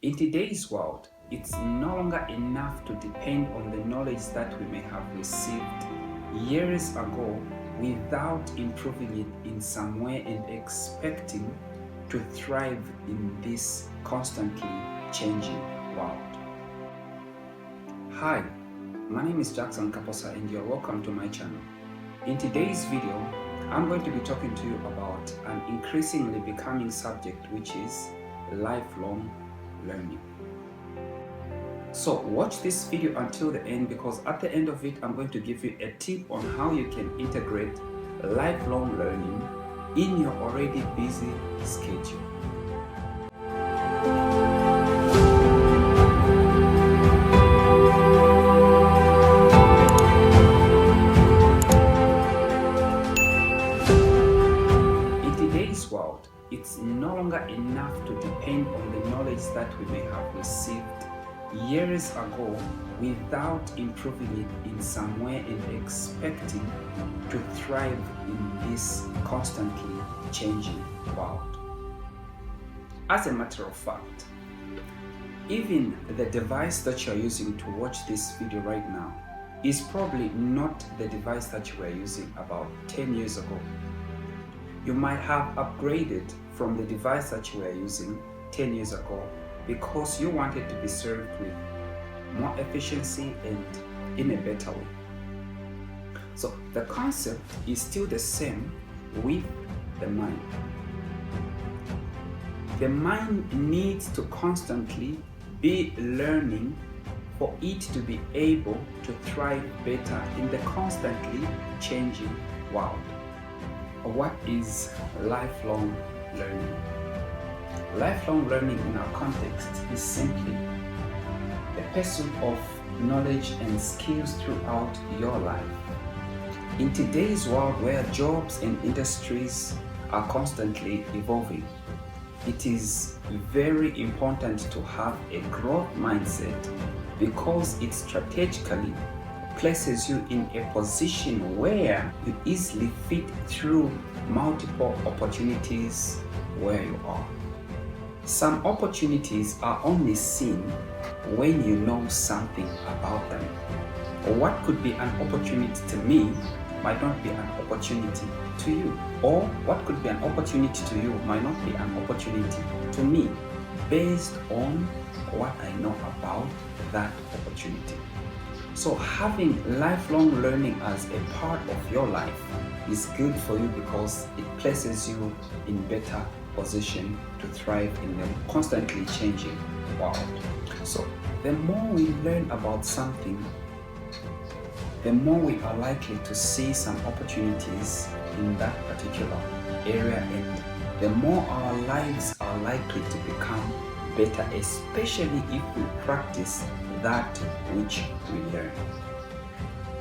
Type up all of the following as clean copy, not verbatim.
In today's world, it's no longer enough to depend on the knowledge that we may have received years ago without improving it in some way and expecting to thrive in this constantly changing world. Hi, my name is Jackson Kaposa and you're welcome to my channel. In today's video, I'm going to be talking to you about an increasingly becoming subject, which is lifelong learning. So watch this video until the end, because at the end of it I'm going to give you a tip on how you can integrate lifelong learning in your already busy schedule. In today's world, it's no longer enough to depend on the knowledge that we may have received years ago without improving it in some way and expecting to thrive in this constantly changing world. As a matter of fact, even the device that you're using to watch this video right now is probably not the device that you were using about 10 years ago. You might have upgraded from the device that you were using 10 years ago because you wanted to be served with more efficiency and in a better way. So the concept is still the same with the mind. The mind needs to constantly be learning for it to be able to thrive better in the constantly changing world. What is lifelong learning? Lifelong learning in our context is simply the pursuit of knowledge and skills throughout your life. In today's world where jobs and industries are constantly evolving, it is very important to have a growth mindset because it strategically places you in a position where you easily fit through multiple opportunities where you are. Some opportunities are only seen when you know something about them. What could be an opportunity to me might not be an opportunity to you, or what could be an opportunity to you might not be an opportunity to me based on what I know about that opportunity. So having lifelong learning as a part of your life is good for you because it places you in better position to thrive in the constantly changing world. So the more we learn about something, the more we are likely to see some opportunities in that particular area, and the more our lives are likely to become better, especially if we practice that which we learn.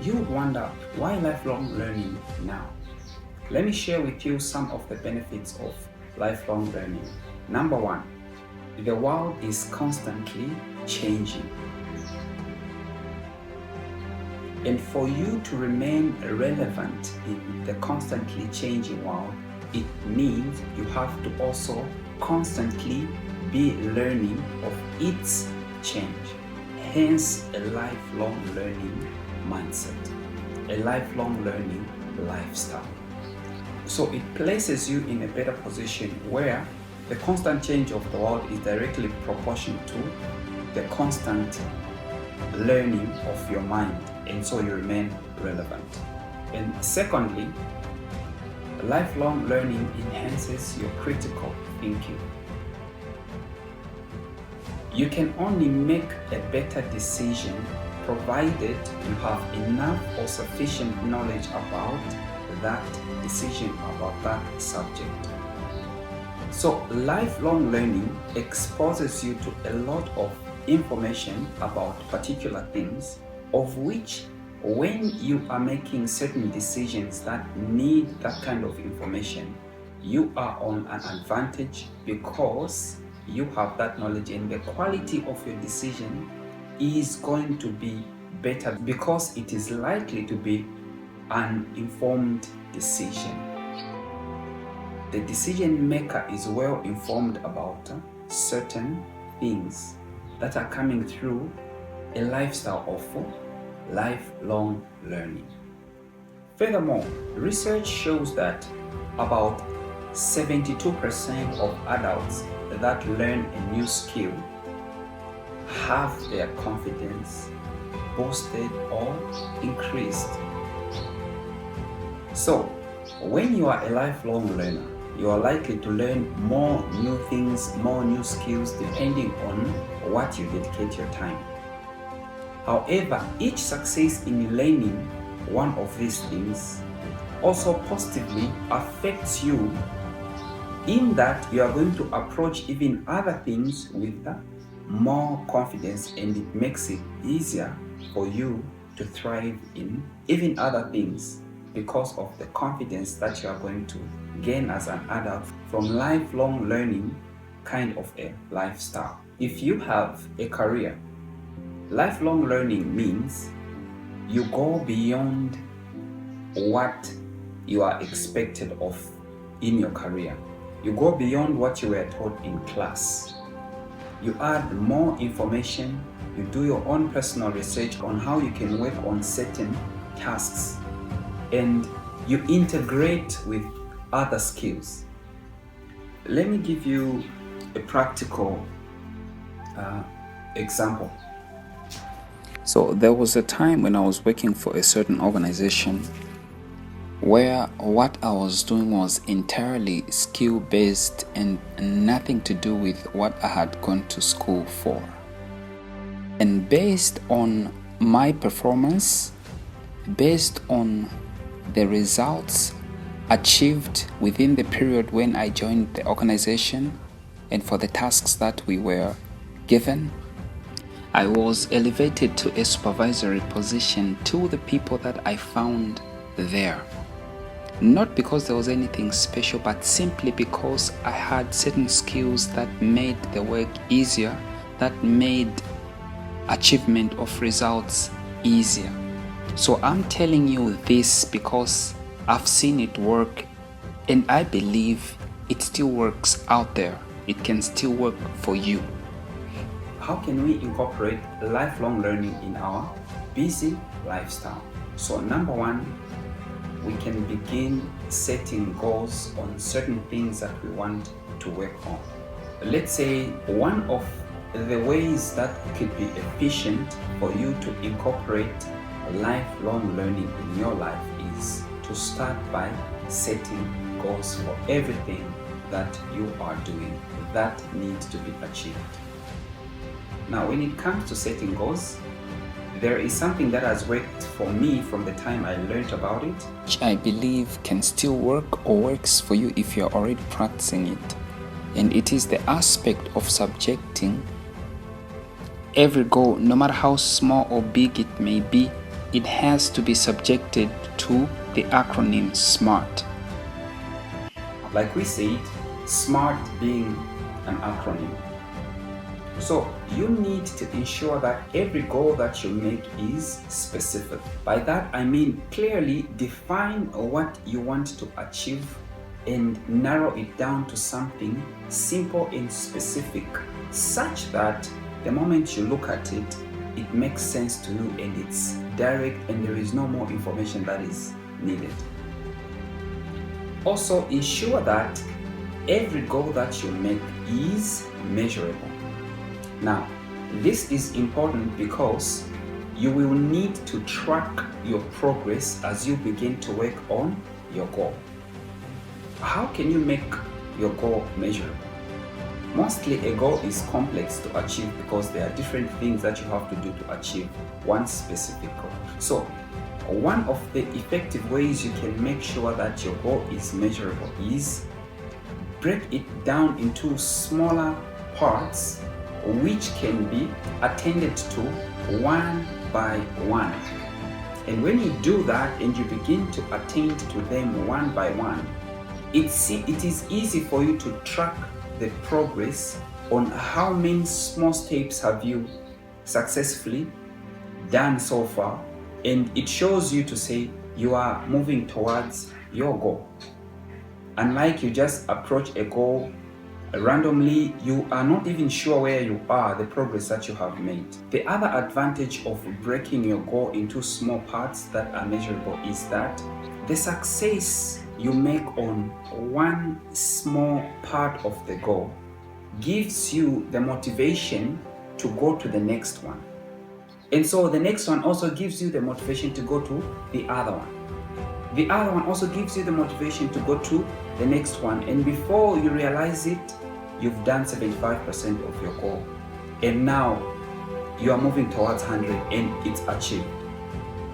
You would wonder, why lifelong learning now? Let me share with you some of the benefits of lifelong learning. Number one, the world is constantly changing. And for you to remain relevant in the constantly changing world, it means you have to also constantly be learning of its change. Hence, a lifelong learning mindset, a lifelong learning lifestyle. So it places you in a better position where the constant change of the world is directly proportional to the constant learning of your mind, and so you remain relevant. And secondly, lifelong learning enhances your critical thinking. You can only make a better decision provided you have enough or sufficient knowledge about that decision, about that subject. So lifelong learning exposes you to a lot of information about particular things, of which when you are making certain decisions that need that kind of information, you are on an advantage because you have that knowledge, and the quality of your decision is going to be better because it is likely to be an informed decision. The decision maker is well informed about certain things that are coming through a lifestyle of lifelong learning. Furthermore, research shows that about 72% of adults that learn a new skill have their confidence boosted or increased. So, when you are a lifelong learner, you are likely to learn more new things, more new skills, depending on what you dedicate your time. However, each success in learning one of these things also positively affects you in that you are going to approach even other things with more confidence, and it makes it easier for you to thrive in even other things because of the confidence that you are going to gain as an adult from lifelong learning kind of a lifestyle. If you have a career, lifelong learning means you go beyond what you are expected of in your career. You go beyond what you were taught in class. You add more information, you do your own personal research on how you can work on certain tasks, and you integrate with other skills. Let me give you a practical example. So there was a time when I was working for a certain organization where what I was doing was entirely skill-based and nothing to do with what I had gone to school for. And based on my performance, based on the results achieved within the period when I joined the organization and for the tasks that we were given, I was elevated to a supervisory position to the people that I found there. Not because there was anything special, but simply because I had certain skills that made the work easier, that made achievement of results easier. So I'm telling you this because I've seen it work, and I believe it still works out there. It can still work for you. How can we incorporate lifelong learning in our busy lifestyle? So number one, we can begin setting goals on certain things that we want to work on. Let's say one of the ways that could be efficient for you to incorporate lifelong learning in your life is to start by setting goals for everything that you are doing that needs to be achieved. Now, when it comes to setting goals, there is something that has worked for me from the time I learned about it, which I believe can still work or works for you if you're already practicing it. And it is the aspect of subjecting every goal, no matter how small or big it may be, it has to be subjected to the acronym SMART. Like we said, SMART being an acronym. So you need to ensure that every goal that you make is specific. By that I mean clearly define what you want to achieve and narrow it down to something simple and specific, such that the moment you look at it, it makes sense to you and it's direct and there is no more information that is needed. Also ensure that every goal that you make is measurable. Now, this is important because you will need to track your progress as you begin to work on your goal. How can you make your goal measurable? Mostly a goal is complex to achieve because there are different things that you have to do to achieve one specific goal. So, one of the effective ways you can make sure that your goal is measurable is break it down into smaller parts which can be attended to one by one. And when you do that and you begin to attend to them one by one, it is easy for you to track the progress on how many small steps have you successfully done so far, and it shows you to say you are moving towards your goal. Unlike you just approach a goal Randomly, you are not even sure where you are, the progress that you have made. The other advantage of breaking your goal into small parts that are measurable is that the success you make on one small part of the goal gives you the motivation to go to the next one. And so the next one also gives you the motivation to go to the other one. The other one also gives you the motivation to go to the next one. And before you realize it, you've done 75% of your goal. And now you are moving towards 100 and it's achieved.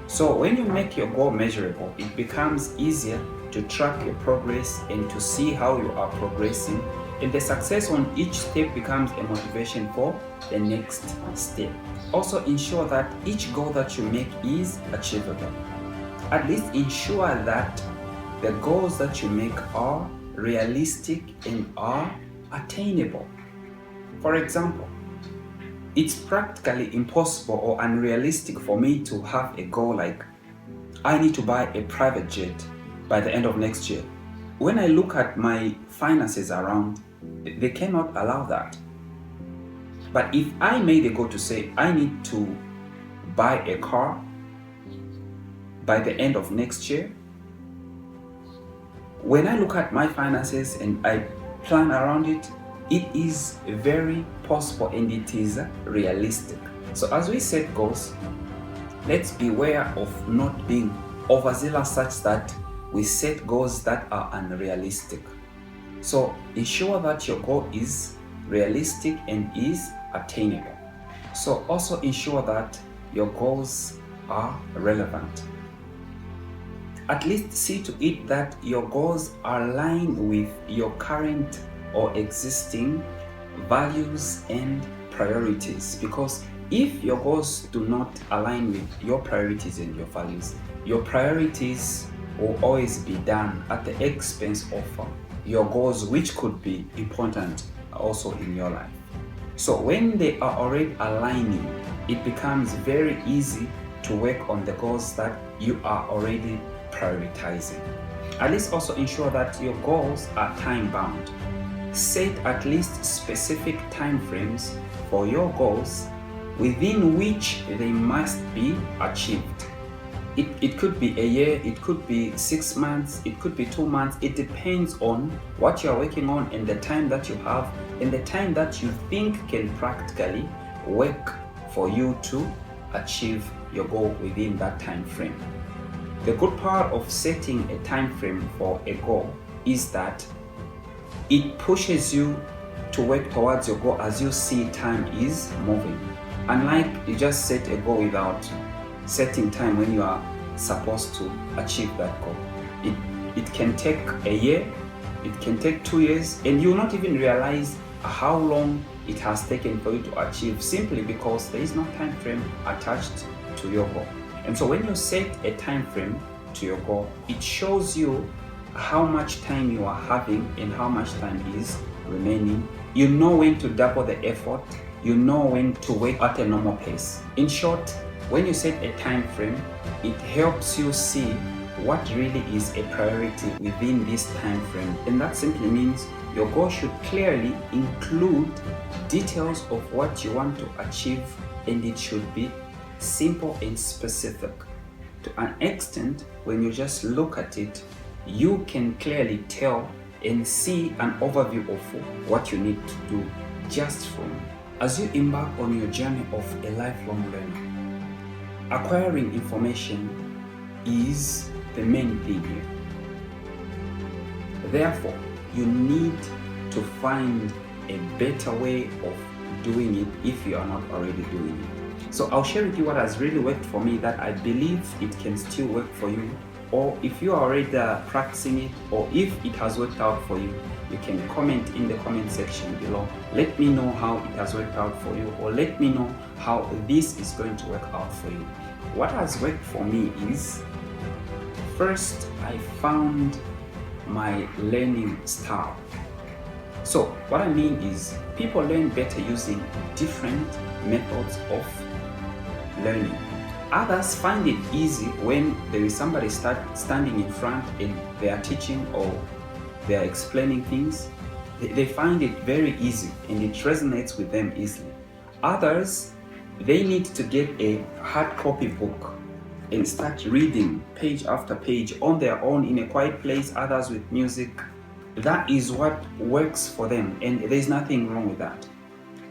So when you make your goal measurable, it becomes easier to track your progress and to see how you are progressing. And the success on each step becomes a motivation for the next step. Also ensure that each goal that you make is achievable. At least ensure that the goals that you make are realistic and are attainable. For example, it's practically impossible or unrealistic for me to have a goal like I need to buy a private jet by the end of next year. When I look at my finances around, they cannot allow that. But if I made a goal to say I need to buy a car by the end of next year, when I look at my finances and I plan around it, it is very possible and it is realistic. So as we set goals, let's beware of not being overzealous such that we set goals that are unrealistic. So ensure that your goal is realistic and is attainable. So also ensure that your goals are relevant. At least see to it that your goals are aligned with your current or existing values and priorities. Because if your goals do not align with your priorities and your values, your priorities will always be done at the expense of your goals, which could be important also in your life. So when they are already aligning, it becomes very easy to work on the goals that you are already prioritizing. At least also ensure that your goals are time bound. Set at least specific time frames for your goals within which they must be achieved. It could be a year, it could be 6 months, it could be 2 months. It depends on what you are working on and the time that you have and the time that you think can practically work for you to achieve your goal within that time frame. The good part of setting a time frame for a goal is that it pushes you to work towards your goal as you see time is moving. Unlike you just set a goal without setting time when you are supposed to achieve that goal. It can take a year, it can take 2 years, and you will not even realize how long it has taken for you to achieve, simply because there is no time frame attached to your goal. And so when you set a time frame to your goal, it shows you how much time you are having and how much time is remaining. You know when to double the effort, you know when to work at a normal pace. In short, when you set a time frame, it helps you see what really is a priority within this time frame. And that simply means your goal should clearly include details of what you want to achieve, and it should be simple and specific. To an extent, when you just look at it, you can clearly tell and see an overview of what you need to do just from as you embark on your journey of a lifelong learner. Acquiring information is the main thing here. Therefore, you need to find a better way of doing it if you are not already doing it. So I'll share with you what has really worked for me that I believe it can still work for you. Or if you are already practicing it, or if it has worked out for you, you can comment in the comment section below. Let me know how it has worked out for you, or let me know how this is going to work out for you. What has worked for me is, first, I found my learning style. So what I mean is, people learn better using different methods of learning. Others find it easy when there is somebody standing in front and they are teaching or they are explaining things. They find it very easy and it resonates with them easily. Others, they need to get a hard copy book and start reading page after page on their own in a quiet place, others with music. That is what works for them, and there's nothing wrong with that.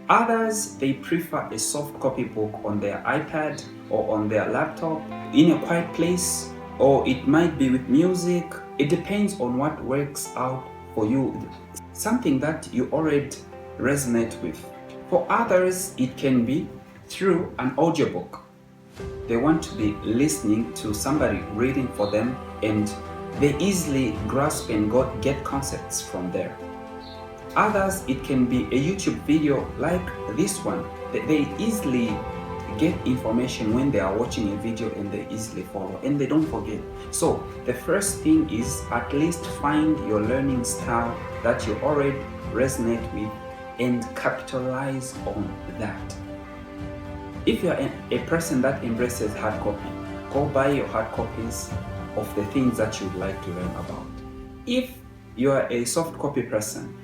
Others, they prefer a soft copy book on their iPad or on their laptop in a quiet place, or it might be with music. It depends on what works out for you, something that you already resonate with. For others, it can be through an audiobook. They want to be listening to somebody reading for them, and they easily grasp and get concepts from there. Others, it can be a YouTube video like this one. They easily get information when they are watching a video, and they easily follow and they don't forget. So the first thing is at least find your learning style that you already resonate with and capitalize on that. If you are a person that embraces hard copy, go buy your hard copies of the things that you'd like to learn about. If you are a soft copy person,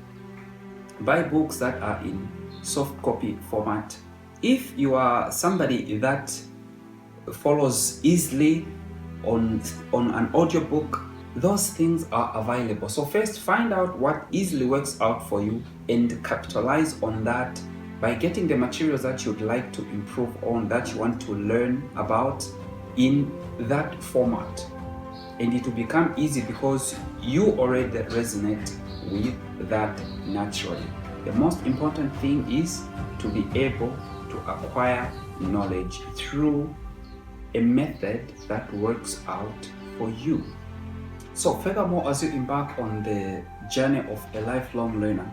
buy books that are in soft copy format. If you are somebody that follows easily on an audiobook, those things are available. So first, find out what easily works out for you and capitalize on that by getting the materials that you'd like to improve on, that you want to learn about in that format. And it will become easy because you already resonate with that naturally. The most important thing is to be able to acquire knowledge through a method that works out for you. So furthermore, as you embark on the journey of a lifelong learner,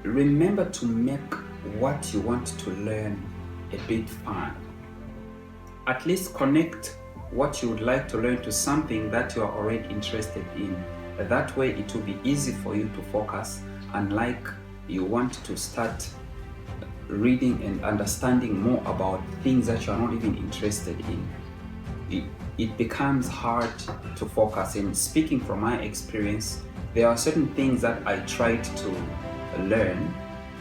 remember to make what you want to learn a bit fun. At least connect what you would like to learn to something that you are already interested in. That way it will be easy for you to focus, unlike you want to start reading and understanding more about things that you are not even interested in. It becomes hard to focus. And speaking from my experience, there are certain things that I tried to learn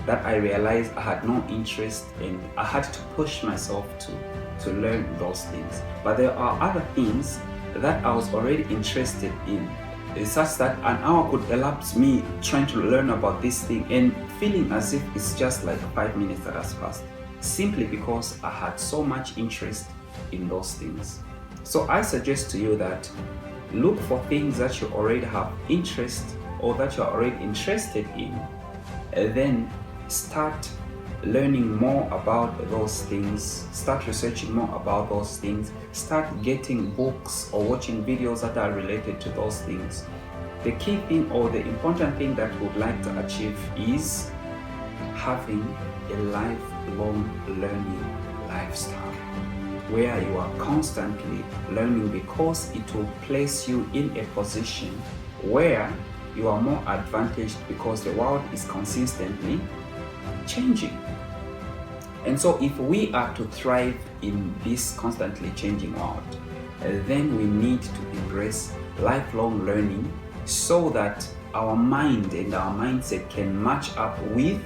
that I realized I had no interest in. I had to push myself to learn those things. But there are other things that I was already interested in, such that an hour could elapse me trying to learn about this thing and feeling as if it's just like 5 minutes that has passed, simply because I had so much interest in those things. So I suggest to you that look for things that you already have interest or that you are already interested in, and then start learning more about those things, start researching more about those things, start getting books or watching videos that are related to those things. The key thing or the important thing that we would like to achieve is having a lifelong learning lifestyle where you are constantly learning, because it will place you in a position where you are more advantaged because the world is consistently changing. And so if we are to thrive in this constantly changing world, then we need to embrace lifelong learning so that our mind and our mindset can match up with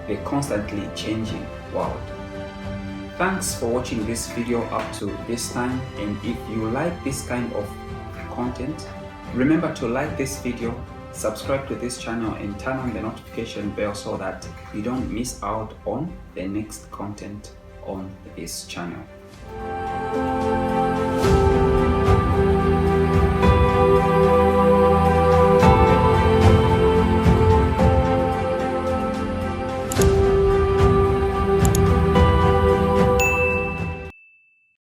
the constantly changing world. Thanks for watching this video up to this time, and if you like this kind of content, remember to like this video, subscribe to this channel and turn on the notification bell so that you don't miss out on the next content on this channel.